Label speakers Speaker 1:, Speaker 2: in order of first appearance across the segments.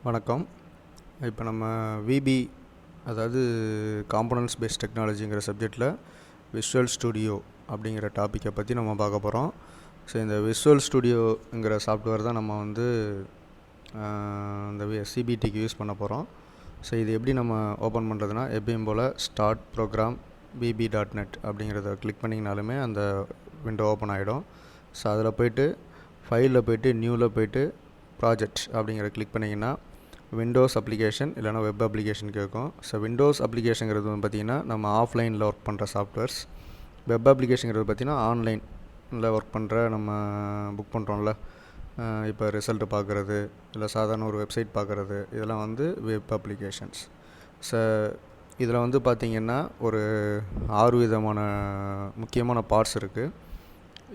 Speaker 1: வணக்கம். இப்போ நம்ம விபி அதாவது காம்போனன்ட்ஸ் பேஸ்ட் டெக்னாலஜிங்கிற சப்ஜெக்டில் விஷுவல் ஸ்டுடியோ அப்படிங்கிற டாப்பிக்கை பற்றி நம்ம பார்க்க போகிறோம். ஸோ இந்த விஷுவல் ஸ்டுடியோங்கிற சாஃப்ட்வேர் தான் நம்ம வந்து இந்த சிபிடிக்கு யூஸ் பண்ண போகிறோம். ஸோ இது எப்படி நம்ம ஓப்பன் பண்ணுறதுனா, எப்பயும் போல் ஸ்டார்ட் ப்ரோக்ராம் bb.net அப்படிங்கிறத கிளிக் பண்ணிங்கனாலுமே அந்த விண்டோ ஓப்பன் ஆகிடும். ஸோ அதில் போய்ட்டு ஃபைலில் போய்ட்டு நியூவில் போய்ட்டு ப்ராஜெக்ட் அப்படிங்கிற கிளிக் பண்ணிங்கன்னா விண்டோஸ் அப்ளிகேஷன் இல்லைனா வெப் அப்ளிகேஷன் கேட்கும். ஸோ விண்டோஸ் அப்ளிகேஷனுங்கிறது வந்து பார்த்திங்கன்னா நம்ம ஆஃப்லைனில் ஒர்க் பண்ணுற சாஃப்ட்வேர்ஸ். வெப் அப்ளிகேஷனுங்கிறது பார்த்திங்கன்னா ஆன்லைனில் ஒர்க் பண்ணுற நம்ம புக் பண்ணுறோம்ல, இப்போ ரிசல்ட்டு பார்க்குறது இல்லை சாதாரண ஒரு வெப்சைட் பார்க்குறது, இதெல்லாம் வந்து வெப் அப்ளிகேஷன்ஸ். ஸோ இதில் வந்து பார்த்திங்கன்னா ஒரு 6 விதமான முக்கியமான பார்ட்ஸ் இருக்குது.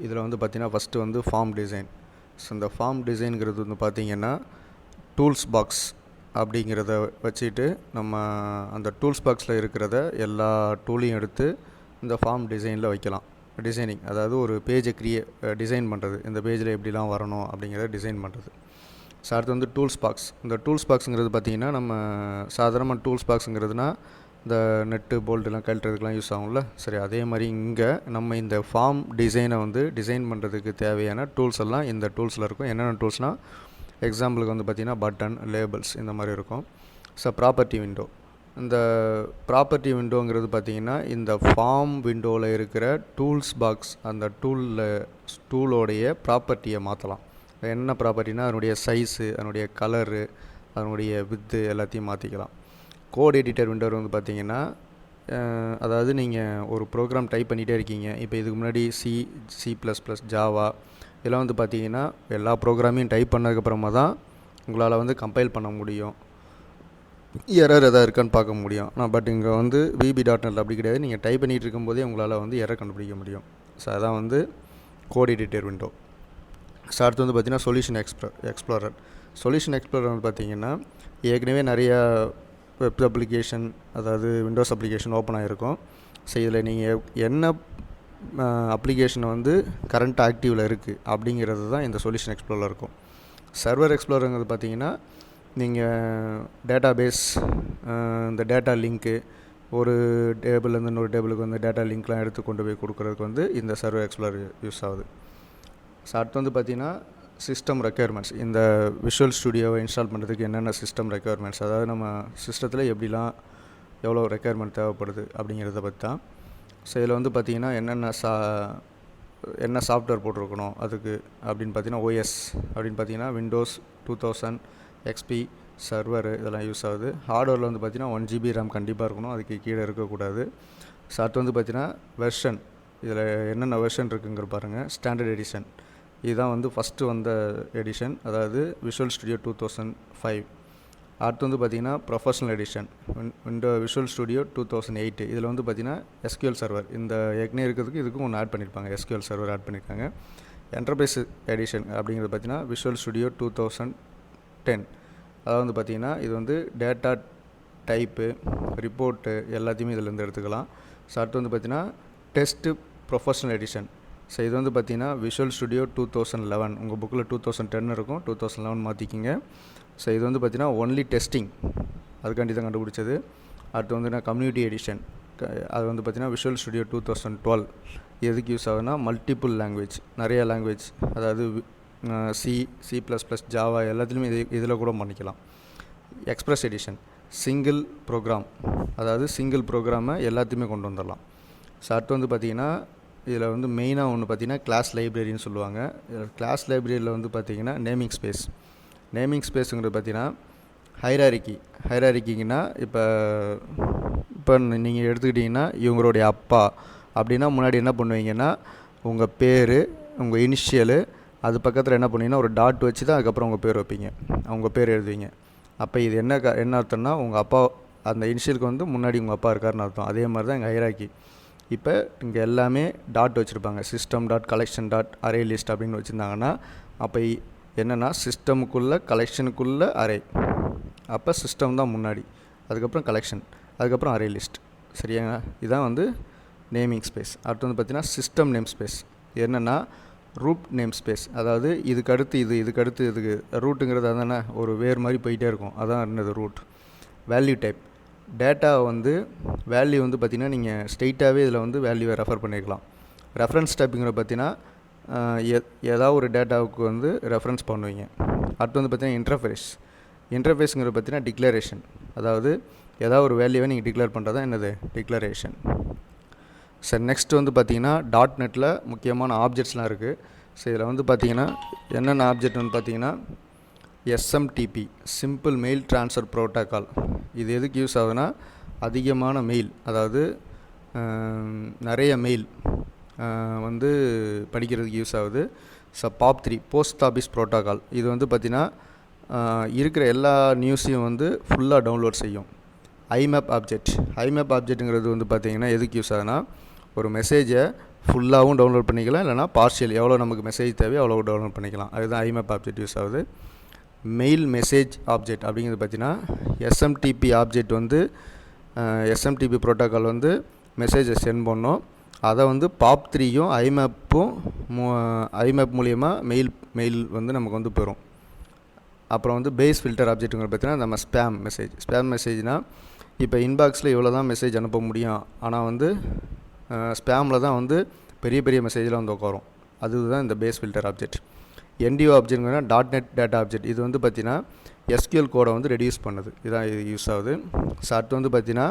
Speaker 1: இதில் வந்து பார்த்திங்கன்னா ஃபஸ்ட்டு வந்து ஃபார்ம் டிசைன். ஸோ இந்த ஃபார்ம் டிசைனுங்கிறது வந்து பார்த்திங்கன்னா டூல்ஸ் பாக்ஸ் அப்படிங்கிறத வச்சுட்டு நம்ம அந்த டூல்ஸ் பாக்ஸில் இருக்கிறத எல்லா டூலையும் எடுத்து இந்த ஃபார்ம் டிசைனில் வைக்கலாம். டிசைனிங் அதாவது ஒரு பேஜை டிசைன் பண்ணுறது, இந்த பேஜில் எப்படிலாம் வரணும் அப்படிங்கிறத டிசைன் பண்ணுறது. ஸோ அடுத்து வந்து டூல்ஸ் பாக்ஸ். இந்த டூல்ஸ் பாக்ஸுங்கிறது பார்த்திங்கன்னா நம்ம சாதாரணமாக டூல்ஸ் பாக்ஸுங்கிறதுனா இந்த நெட்டு போல்ட்டெல்லாம் கழட்டுறதுக்கெலாம் யூஸ் ஆகும்ல. சரி, அதே மாதிரி இங்கே நம்ம இந்த ஃபார்ம் டிசைனை வந்து டிசைன் பண்ணுறதுக்கு தேவையான டூல்ஸ் எல்லாம் இந்த டூல்ஸில் இருக்கும். என்னென்ன டூல்ஸ்னால், எக்ஸாம்பிளுக்கு வந்து பார்த்திங்கன்னா பட்டன், லேபிள்ஸ் இந்த மாதிரி இருக்கும். So property window. இந்த ப்ராப்பர்ட்டி விண்டோங்கிறது பார்த்திங்கன்னா இந்த ஃபார்ம் விண்டோவில் இருக்கிற டூல்ஸ் பாக்ஸ், அந்த டூலோடைய ப்ராப்பர்ட்டியை மாற்றலாம். என்ன ப்ராப்பர்ட்டினா அதனுடைய சைஸு, அதனுடைய கலரு, அதனுடைய வித்து எல்லாத்தையும் மாற்றிக்கலாம். கோட் எடிட்டர் விண்டோ வந்து பார்த்திங்கன்னா அதாவது நீங்கள் ஒரு ப்ரோக்ராம் டைப் பண்ணிகிட்டே இருக்கீங்க. இப்போ இதுக்கு முன்னாடி C++, ஜாவா இதெல்லாம் வந்து பார்த்திங்கன்னா எல்லா ப்ரோக்ராமையும் டைப் பண்ணதுக்கப்புறமா தான் உங்களால் வந்து கம்பைல் பண்ண முடியும், எரர் எதாவது இருக்கான்னு பார்க்க முடியும். பட் இங்கே வந்து bb.net அப்படி கிடையாது. நீங்கள் டைப் பண்ணிகிட்டு இருக்கும்போதே உங்களால் வந்து எரர் கண்டுபிடிக்க முடியும். ஸோ அதான் வந்து கோட் எடிட்டர் விண்டோ. ஸோ அடுத்து வந்து பார்த்திங்கன்னா சொல்யூஷன் எக்ஸ்ப்ளோரர். சொல்யூஷன் எக்ஸ்ப்ளோரர் வந்து பார்த்திங்கன்னா ஏற்கனவே நிறையா வெப் அப்ளிகேஷன் அதாவது விண்டோஸ் அப்ளிகேஷன் ஓப்பன் ஆகிருக்கும். ஸோ இதில் நீங்கள் என்ன அப்ளிகேஷனை வந்து கரண்ட் ஆக்டிவில் இருக்குது அப்படிங்கிறது தான் இந்த சொல்யூஷன் எக்ஸ்ப்ளோரர் இருக்கும். சர்வர் எக்ஸ்ப்ளோரருங்கிறது பார்த்திங்கன்னா நீங்கள் டேட்டா பேஸ், இந்த டேட்டா லிங்க்கு, ஒரு டேபிள்லேருந்து இன்னொரு டேபிளுக்கு வந்து டேட்டா லிங்க்லாம் எடுத்து கொண்டு போய் கொடுக்குறதுக்கு வந்து இந்த சர்வர் எக்ஸ்ப்ளோரர் யூஸ் ஆகுது. ஸோ அடுத்து வந்து பார்த்திங்கன்னா சிஸ்டம் ரெக்குயர்மெண்ட்ஸ். இந்த விஷுவல் ஸ்டுடியோவை இன்ஸ்டால் பண்ணுறதுக்கு என்னென்ன சிஸ்டம் ரெக்குயர்மெண்ட்ஸ், அதாவது நம்ம சிஸ்டத்தில் எப்படிலாம் எவ்வளோ ரெக்குயர்மெண்ட் தேவைப்படுது அப்படிங்கிறத பற்றி தான். ஸோ இதில் வந்து பார்த்திங்கன்னா என்ன சாஃப்ட்வேர் போட்டிருக்கணும் அதுக்கு அப்படின்னு பார்த்திங்கன்னா OS அப்படின்னு பார்த்திங்கன்னா விண்டோஸ் 2000 XP சர்வர் இதெல்லாம் யூஸ் ஆகுது. ஹார்ட்வேரில் வந்து பார்த்திங்கன்னா 1 GB RAM கண்டிப்பாக இருக்கணும், அதுக்கு கீழே இருக்கக்கூடாது. ஸோ அடுத்து வந்து பார்த்திங்கன்னா வெர்ஷன். இதில் என்னென்ன வெர்ஷன் இருக்குங்கிற பாருங்கள். ஸ்டாண்டர்ட் எடிஷன் இதுதான் வந்து ஃபஸ்ட்டு வந்த எடிஷன், அதாவது விஷுவல் ஸ்டுடியோ 2005. அடுத்து வந்து பார்த்திங்கன்னா ப்ரொஃபஷனல் எடிஷன் விஷுவல் ஸ்டுடியோ 2008. இதில் வந்து பார்த்திங்கன்னா SQL சர்வர், இந்த ஏற்கனவே இருக்கிறதுக்கு இதுக்கும் ஒன்று ஆட் பண்ணியிருப்பாங்க, SQL சர்வர் ஆட் பண்ணியிருக்காங்க. என்டர்பிரைஸ் எடிஷன் அப்படிங்கிறது பார்த்திங்கன்னா விஷுவல் ஸ்டுடியோ 2010. அதாவது வந்து பார்த்திங்கன்னா இது வந்து டேட்டா டைப்பு, ரிப்போர்ட்டு எல்லாத்தையுமே இதிலேருந்து எடுத்துக்கலாம். ஸோ அடுத்து வந்து பார்த்திங்கன்னா டெஸ்ட்டு ப்ரொஃபஷனல் எடிஷன். ஸோ இது வந்து பார்த்திங்கன்னா விஷுவல் ஸ்டுடியோ 2011. உங்கள் புக்கில் 2010 இருக்கும், 2011 மாற்றிக்கிங்க. ஸோ இது வந்து பார்த்திங்கன்னா ஒன்லி டெஸ்டிங், அதுக்காண்டி தான் கண்டுபிடிச்சது. அடுத்து வந்து கம்யூனிட்டி எடிஷன், அது வந்து பார்த்திங்கன்னா விஷுவல் ஸ்டுடியோ 2012. எதுக்கு யூஸ் ஆகுதுன்னா மல்டிபிள் லாங்குவேஜ், நிறைய லாங்குவேஜ், அதாவது C++, ஜாவா எல்லாத்துலேயுமே இதில் கூட பண்ணிக்கலாம். எக்ஸ்ப்ரெஸ் எடிஷன் சிங்கிள் ப்ரோக்ராம், அதாவது சிங்கிள் ப்ரோக்ராமை எல்லாத்தையுமே கொண்டு வந்துடலாம். ஸோ அடுத்து வந்து பார்த்திங்கன்னா இதில் வந்து மெயினாக ஒன்று பார்த்திங்கன்னா கிளாஸ் லைப்ரரின்னு சொல்லுவாங்க. கிளாஸ் லைப்ரரியில் வந்து பார்த்திங்கன்னா நேமிங் ஸ்பேஸுங்கிறது பார்த்திங்கன்னா ஹைராரிக்கிங்கன்னா இப்போ நீங்கள் எடுத்துக்கிட்டிங்கன்னா இவங்களுடைய அப்பா அப்படின்னா முன்னாடி என்ன பண்ணுவீங்கன்னா உங்கள் பேர், உங்கள் இனிஷியலு, அது பக்கத்தில் என்ன பண்ணுவீங்கன்னா ஒரு டாட் வச்சு தான் அதுக்கப்புறம் உங்கள் பேர் வைப்பீங்க, அவங்க பேர் எழுதுவீங்க. அப்போ இது என்ன அர்த்தம்னா உங்கள் அப்பா அந்த இனிஷியலுக்கு வந்து முன்னாடி உங்கள் அப்பா இருக்காருன்னு அர்த்தம். அதே மாதிரி தான் எங்கள் ஹைரார்கி. இப்போ இங்கே எல்லாமே டாட் வச்சுருப்பாங்க, system dot collection dot array list அப்படின்னு வச்சுருந்தாங்கன்னா அப்போ என்னென்னா சிஸ்டமுக்குள்ளே கலெக்ஷனுக்குள்ளே அரே, அப்போ சிஸ்டம் தான் முன்னாடி, அதுக்கப்புறம் கலெக்ஷன், அதுக்கப்புறம் அரே லிஸ்ட். சரியாங்க, இதுதான் வந்து நேமிங் ஸ்பேஸ். அடுத்து வந்து பார்த்திங்கன்னா சிஸ்டம் நேம் ஸ்பேஸ். என்னென்னா ரூட் நேம் ஸ்பேஸ், அதாவது இதுக்கு அடுத்து இதுக்கு ரூட்டுங்கிறது அதானே ஒரு வேறு மாதிரி போயிட்டே இருக்கும், அதான் என்னது ரூட். வேல்யூ டைப், டேட்டா வந்து வேல்யூ வந்து பார்த்திங்கன்னா நீங்கள் ஸ்ட்ரெயிட்டாகவே இதில் வந்து வேல்யூவை ரெஃபர் பண்ணிக்கலாம். ரெஃபரன்ஸ் டைப்புங்கிற பார்த்தீங்கன்னா ஏதாவது ஒரு டேட்டாவுக்கு வந்து ரெஃபரன்ஸ் பண்ணுவீங்க. அடுத்து வந்து பார்த்திங்கன்னா இன்டர்ஃபேஸுங்கிற பார்த்தீங்கன்னா டிக்ளரேஷன், அதாவது ஏதாவது ஒரு வேல்யூவை நீங்கள் டிக்ளேர் பண்ணுறது தான் என்னது டிக்ளரேஷன். சரி, நெக்ஸ்ட் வந்து பார்த்திங்கன்னா .NETல முக்கியமான ஆப்ஜெக்ட்ஸ்லாம் இருக்குது. ஸோ இதில் வந்து பார்த்திங்கன்னா என்னென்ன ஆப்ஜெக்ட் வந்து பார்த்திங்கன்னா SMTP, simple mail transfer protocol. இது எதுக்கு யூஸ் ஆகுதுன்னா அதிகமான மெயில், அதாவது நிறைய மெயில் வந்து படிக்கிறதுக்கு யூஸ் ஆகுது. So POP3, post office protocol. இது வந்து பார்த்திங்கன்னா இருக்கிற எல்லா நியூஸையும் வந்து ஃபுல்லாக டவுன்லோட் செய்யும். IMAP ஆப்ஜெக்ட்டுங்கிறது வந்து பார்த்திங்கன்னா எதுக்கு யூஸ் ஆகுதுன்னா ஒரு மெசேஜை ஃபுல்லாகவும் டவுன்லோட் பண்ணிக்கலாம், இல்லைனா பார்ஷியல் எவ்வளோ நமக்கு மெசேஜ் தேவையோ அவ்வளோ டவுன்லோட் பண்ணிக்கலாம். அதுதான் IMAP ஆப்ஜெக்ட் யூஸ் ஆகுது. மெயில் மெசேஜ் ஆப்ஜெக்ட் அப்படிங்கிறது பார்த்திங்கன்னா SMTP ஆப்ஜெக்ட் வந்து SMTP ப்ரோட்டோக்கால் வந்து மெசேஜை சென்ட் பண்ணோம். அதை வந்து POP3யும் IMAP மூலிமா மெயில் வந்து நமக்கு வந்து பெறும். அப்புறம் வந்து பேஸ் ஃபில்டர் ஆப்ஜெக்ட்டுங்கிற பார்த்தீங்கன்னா நம்ம ஸ்பேம் மெசேஜ்னால் இப்போ இன்பாக்ஸில் இவ்வளோ தான் மெசேஜ் அனுப்ப முடியும், ஆனால் வந்து ஸ்பேமில் தான் வந்து பெரிய பெரிய மெசேஜில் வந்து உட்காரும். அதுதான் இந்த பேஸ் ஃபில்டர் ஆப்ஜெக்ட். NDO ஆப்ஜெக்ட்னா .NET டேட்டா ஆப்ஜெக்ட். இது வந்து பார்த்திங்கன்னா SQL கோடை வந்து ரெடியூஸ் பண்ணுது, இதுதான் இது யூஸ் ஆகுது. ஸோ அடுத்து வந்து பார்த்திங்கன்னா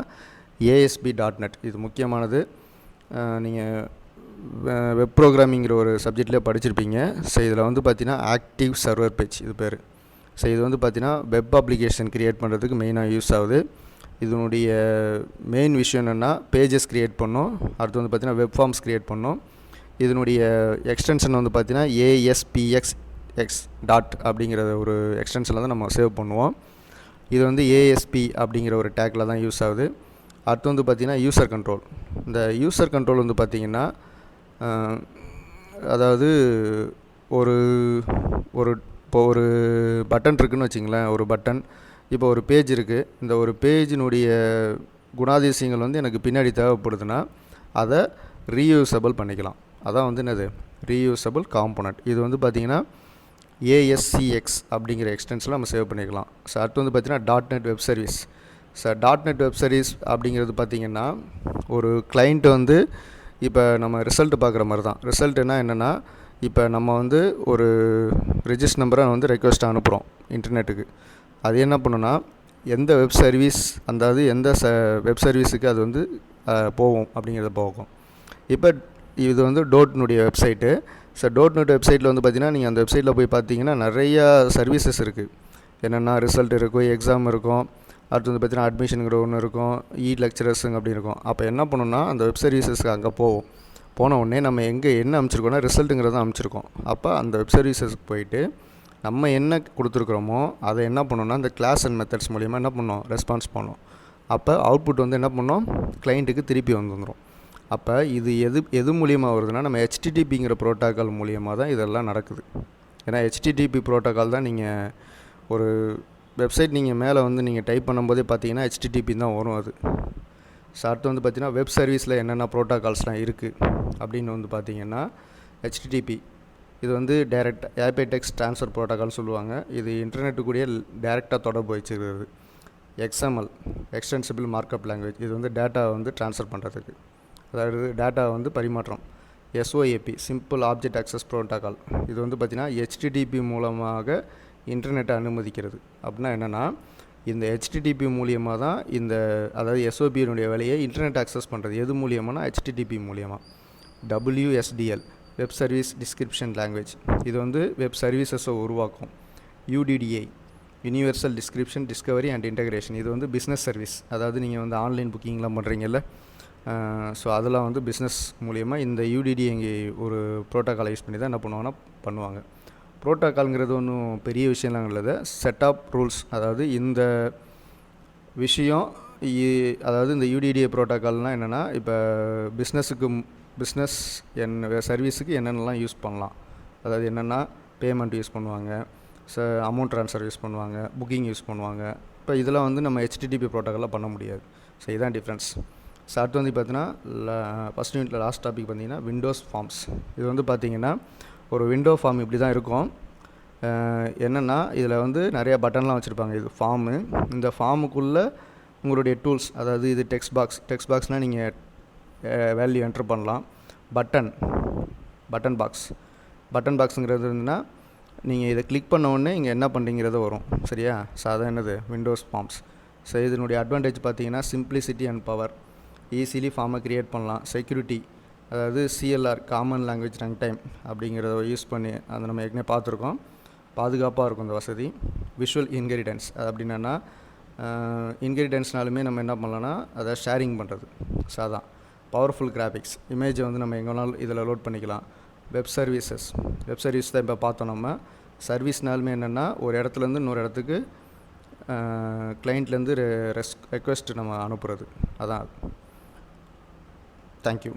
Speaker 1: ASP.NET, இது முக்கியமானது. நீங்கள் வெப் ப்ரோக்ராமிங்கிற ஒரு சப்ஜெக்ட்லேயே படிச்சிருப்பீங்க. ஸோ இதில் வந்து பார்த்திங்கன்னா ஆக்டிவ் சர்வர் பேஜ் இது பேர். ஸோ இது வந்து பார்த்திங்கன்னா வெப் அப்ளிகேஷன் க்ரியேட் பண்ணுறதுக்கு மெயினாக யூஸ் ஆகுது. இதனுடைய மெயின் விஷயம் என்னென்னா பேஜஸ் க்ரியேட் பண்ணோம், அடுத்து வந்து பார்த்திங்கன்னா வெப் ஃபார்ம்ஸ் க்ரியேட் பண்ணோம். இதனுடைய எக்ஸ்டென்ஷன் வந்து பார்த்திங்கன்னா ASPX அப்படிங்கிற ஒரு எக்ஸ்டென்ஷனில் தான் நம்ம சேவ் பண்ணுவோம். இது வந்து ASP அப்படிங்கிற ஒரு டேக்கில் தான் யூஸ் ஆகுது. அடுத்து வந்து பார்த்திங்கன்னா யூசர் கண்ட்ரோல். இந்த யூசர் கண்ட்ரோல் வந்து பார்த்திங்கன்னா அதாவது இப்போ ஒரு பட்டன் இருக்குதுன்னு வச்சிங்களேன், ஒரு பட்டன், இப்போ ஒரு பேஜ் இருக்குது. இந்த ஒரு பேஜினுடைய குணாதிசயங்கள் வந்து எனக்கு பின்னாடி தேவைப்படுதுன்னா அதை ரீயூசபிள் பண்ணிக்கலாம். அதான் வந்து என்னது ரீயூசபிள் காம்போனன்ட். இது வந்து பார்த்திங்கன்னா ASCX அப்படிங்கிற எக்ஸ்டென்ஷனில் நம்ம சேவ் பண்ணிக்கலாம். ஸோ அடுத்து வந்து பார்த்திங்கன்னா .NET web service. So .NET web service அப்படிங்கிறது பார்த்திங்கன்னா ஒரு கிளைண்ட் வந்து இப்போ நம்ம ரிசல்ட் பார்க்குற மாதிரி தான். ரிசல்ட்னா என்னென்னா இப்போ நம்ம வந்து ஒரு ரெஜிஸ்டர் நம்பரை வந்து ரெக்வெஸ்ட் அனுப்புகிறோம் இன்டர்நெட்டுக்கு. அது என்ன பண்ணுன்னா எந்த வெப் சர்வீஸ் அதாவது எந்த வெப் சர்வீஸுக்கு அது வந்து போகும் அப்படிங்கிறத போகும். இப்போ இது வந்து .NET வெப்சைட்டு. ஸோ .NET வெப்சைட்டில் வந்து பார்த்திங்கன்னா நீங்கள் அந்த வெப்சைட்டில் போய் பார்த்தீங்கன்னா நிறையா சர்வீசஸ் இருக்குது. என்னென்னா ரிசல்ட் இருக்கும், எக்ஸாம் இருக்கும், அடுத்து வந்து பார்த்திங்கன்னா அட்மிஷனுங்கிற ஒன்று இருக்கும், லெக்சரர்ஸுங்க அப்படி இருக்கும். அப்போ என்ன பண்ணணும்னா அந்த வெப் சர்வீசஸ்க்கு அங்கே போன உடனே நம்ம என்ன அமைச்சிருக்கோன்னா ரிசல்ட்டுங்கிறத அமைச்சிருக்கோம். அப்போ அந்த வெப் சர்வீசஸ்க்கு போயிட்டு நம்ம என்ன கொடுத்துருக்குறோமோ அதை என்ன பண்ணோன்னா இந்த கிளாஸ் அண்ட் மெத்தட்ஸ் மூலிமா என்ன பண்ணோம் ரெஸ்பான்ஸ் பண்ணோம். அப்போ அவுட்புட் வந்து என்ன பண்ணோம் கிளைண்ட்டுக்கு திருப்பி வந்துடும். அப்போ இது எது மூலியமாக வருதுன்னா நம்ம HTTPங்கிற ப்ரோட்டோக்கால் மூலியமாக தான் இதெல்லாம் நடக்குது. ஏன்னா HTTP ப்ரோட்டோக்கால் தான் நீங்கள் ஒரு வெப்சைட் நீங்கள் மேலே வந்து நீங்கள் டைப் பண்ணும்போதே பார்த்தீங்கன்னா HTTP தான் வரும். அது அடுத்து வந்து பார்த்திங்கன்னா வெப் சர்வீஸில் என்னென்ன ப்ரோட்டோக்கால்ஸ்லாம் இருக்குது அப்படின்னு வந்து பார்த்திங்கன்னா HTTP இது வந்து டைரக்ட் API டெக்ஸ்ட் ட்ரான்ஸ்ஃபர் ப்ரோட்டோக்கால்னு சொல்லுவாங்க. இது இன்டர்நெட்டுக்குரிய டைரெக்டாக தொடர்பு வச்சுக்கிறது. XML எக்ஸ்டென்சிபிள் மார்க்அப் லாங்குவேஜ், இது வந்து டேட்டா வந்து ட்ரான்ஸ்ஃபர் பண்ணுறதுக்கு, அதாவது டேட்டா வந்து பரிமாற்றம். SOAP simple object access protocol, இது வந்து பார்த்திங்கன்னா HTTP மூலமாக இன்டர்நெட்டை அனுமதிக்கிறது. அப்படின்னா என்னென்னா இந்த HTTP மூலியமாக தான் அதாவது SOPனுடைய வேலையை இன்டர்நெட் ஆக்சஸ் பண்ணுறது. எது மூலியமானா HTTP மூலியமாக. WSDL web service description language, இது வந்து வெப் சர்வீசஸை உருவாக்கும். UDDI universal description Discovery and integration, இது வந்து பிஸ்னஸ் சர்வீஸ். அதாவது நீங்கள் வந்து ஆன்லைன் புக்கிங்லாம் பண்ணுறீங்கல்ல, ஸோ அதெல்லாம் வந்து பிஸ்னஸ் மூலியமாக இந்த UDDI இங்கே ஒரு ப்ரோட்டோக்காலை யூஸ் பண்ணி தான் என்ன பண்ணுவாங்க. ப்ரோட்டோக்கால்ங்கிறது ஒன்றும் பெரிய விஷயம்லாம் இல்லை, செட் ஆஃப் ரூல்ஸ். அதாவது இந்த விஷயம் அதாவது இந்த UDDI ப்ரோட்டோக்கால்னால் என்னென்னா இப்போ பிஸ்னஸ் சர்வீஸுக்கு என்னென்னலாம் யூஸ் பண்ணலாம், அதாவது என்னென்னா பேமெண்ட் யூஸ் பண்ணுவாங்க, அமௌண்ட் ட்ரான்ஸ்ஃபர் யூஸ் பண்ணுவாங்க, புக்கிங் யூஸ் பண்ணுவாங்க. இப்போ இதெல்லாம் வந்து நம்ம HTTP ப்ரோட்டோக்காலில் பண்ண முடியாது. ஸோ இதுதான் டிஃப்ரென்ஸ். ஸோ அடுத்து வந்து பார்த்தீங்கன்னா ஃபஸ்ட் யூனிட்டில் லாஸ்ட் டாபிக் பார்த்தீங்கன்னா விண்டோஸ் ஃபார்ம்ஸ். இது வந்து பார்த்திங்கன்னா ஒரு விண்டோ ஃபார்ம் இப்படி தான் இருக்கும். என்னென்னா இதில் வந்து நிறையா பட்டன்லாம் வச்சுருப்பாங்க. இது ஃபார்மு. இந்த ஃபார்முக்குள்ளே உங்களுடைய டூல்ஸ், அதாவது இது டெக்ஸ்ட் பாக்ஸ்னால் நீங்கள் வேல்யூ என்ட்ரு பண்ணலாம். பட்டன் பாக்ஸுங்கிறது இருந்துன்னா நீங்கள் இதை கிளிக் பண்ண உடனே இங்கே என்ன பண்ணுறீங்கிறது வரும். சரியா? ஸோ அதான் என்னது விண்டோஸ் ஃபார்ம்ஸ். ஸோ இதனுடைய அட்வான்டேஜ் பார்த்தீங்கன்னா சிம்பிளிசிட்டி அண்ட் பவர். ஈஸிலி ஃபார்மை க்ரியேட் பண்ணலாம். செக்யூரிட்டி, அதாவது CLR common language run time அப்படிங்கிறத யூஸ் பண்ணி அதை நம்ம ஏற்கனவே பார்த்துருக்கோம். பாதுகாப்பாக இருக்கும் இந்த வசதி. விஷுவல் இன்ஹெரிடன்ஸ், அது அப்படின்னா இன்ஹெரிடன்ஸ்னாலுமே நம்ம என்ன பண்ணலாம்னா அதை ஷேரிங் பண்ணுறது. ஸோ அதான் பவர்ஃபுல் கிராஃபிக்ஸ். இமேஜை வந்து நம்ம எங்கே வேணாலும் இதில் லோட் பண்ணிக்கலாம். வெப் சர்வீஸ் தான் இப்போ பார்த்தோம். நம்ம சர்வீஸ்னாலுமே என்னென்னா ஒரு இடத்துலேருந்து இன்னொரு இடத்துக்கு கிளைண்ட்லேருந்து ரெக்வெஸ்ட் நம்ம அனுப்புகிறது. அதான். தேங்க்யூ.